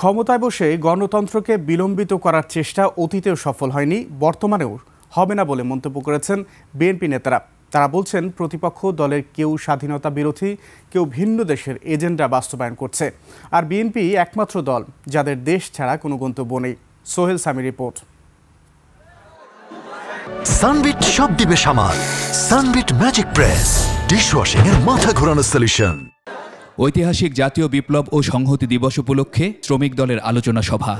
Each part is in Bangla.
ক্ষমতায় বসে গণতন্ত্রকে বিলম্বিত করার চেষ্টা অতীতেও সফল হয়নি, বর্তমানেও হবে না বলে মন্তব্য করেছেন বিএনপি নেতারা। তারা বলছেন, প্রতিপক্ষ দলের কেউ স্বাধীনতা বিরোধী, কেউ ভিন্ন দেশের এজেন্ডা বাস্তবায়ন করছে, আর বিএনপি একমাত্র দল যাদের দেশ ছাড়া কোনো গন্তব্য নেই। সোহেল সামি রিপোর্ট। সানবিট সব দিবে সামাল। সানবিট ম্যাজিক প্রেস ডিশওয়াশিং এর মাথা ঘোরানো সলিউশন। ঐতিহাসিক জাতীয় বিপ্লব ও সংহতি দিবস উপলক্ষে শ্রমিক দলের আলোচনা সভা।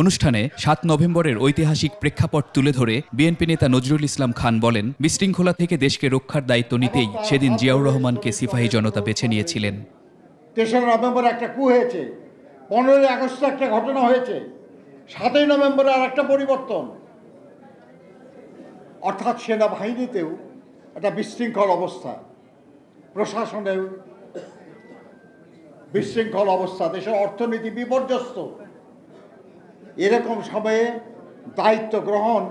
অনুষ্ঠানে ৭ নভেম্বরের ঐতিহাসিক প্রেক্ষাপট তুলে ধরে বিএনপি নেতা নজরুল ইসলাম খান বলেন, বিশৃঙ্খলা থেকে দেশকে রক্ষার দায়িত্ব নিতেই সেদিন জিয়াউর রহমানকে সিপাহী জনতা বেছে নিয়েছিলেন। ৩রা নভেম্বর একটা কু হয়েছে, 15ই আগস্ট একটা ঘটনা হয়েছে, 7ই নভেম্বরে আর একটা পরিবর্তন। অর্থাৎ সেনাবাহিনীতেও একটা বিশৃঙ্খল অবস্থা, প্রশাসনেও বিশৃঙ্খল অবস্থা, দেশের অর্থনীতি বিপর্যস্ত। এরকম সময়ে দায়িত্ব গ্রহণ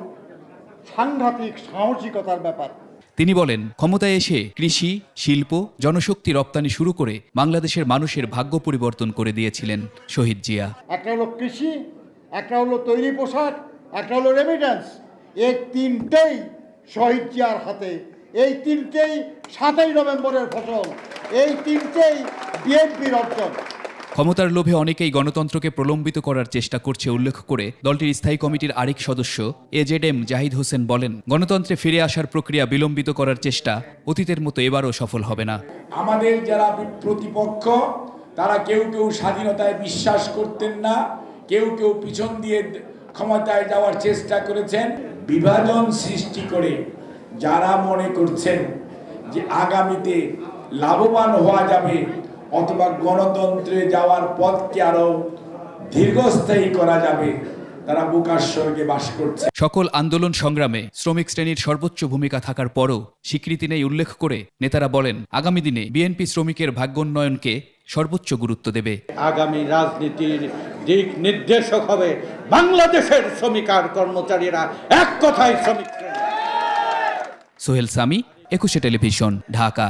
সাংঘাতিক সাহসিকতার ব্যাপার। তিনি বলেন, ক্ষমতায় এসে কৃষি, শিল্প, জনশক্তি রপ্তানি শুরু করে বাংলাদেশের মানুষের ভাগ্য পরিবর্তন করে দিয়েছিলেন শহীদ জিয়া। একটা হলো কৃষি, একটা হলো তৈরি পোশাক, একটা হলো রেমিটেন্স। এই তিনটেই শহীদ জিয়ার হাতে, এই তিনটেই 7ই নভেম্বরের ফসল, এই তিনটেই বিএনপির অর্জন। ক্ষমতার লোভে অনেকেই গণতন্ত্রকে প্রলম্বিত করার চেষ্টা করছে উল্লেখ করে দলটির স্থায়ী কমিটির আরেক সদস্য এজেডএম জাহিদ হোসেন বলেন, গণতন্ত্রে ফিরে আসার প্রক্রিয়া বিলম্বিত করার চেষ্টা অতীতের মতো এবারও সফল হবে না। আমাদের যারা প্রতিপক্ষ তারা কেউ কেউ স্বাধীনতায় বিশ্বাস করতেন না, কেউ কেউ পিছন দিয়ে ক্ষমতায় যাওয়ার চেষ্টা করেছেন। বিভাজন সৃষ্টি করে যারা মনে করছেন যে আগামীতে লাভবান হওয়া যাবে অথবা গণতন্ত্রে যাওয়ার পথকে আরো দীর্ঘস্থায়ী করা যাবে, তারা বোকার স্বর্গে বাস করছে। সকল আন্দোলন সংগ্রামে শ্রমিক শ্রেণীর সর্বোচ্চ ভূমিকা থাকার পরও স্বীকৃতি নেই উল্লেখ করে নেতারা বলেন, আগামী দিনে বিএনপি শ্রমিকের ভাগ্যোন্নয়নকে সর্বোচ্চ গুরুত্ব দেবে। আগামী রাজনীতির দিক নির্দেশক হবে বাংলাদেশের শ্রমিক আর কর্মচারীরা, এক কথায় শ্রমিক। সোহেল সামি, 21 টেলিভিশন, ঢাকা।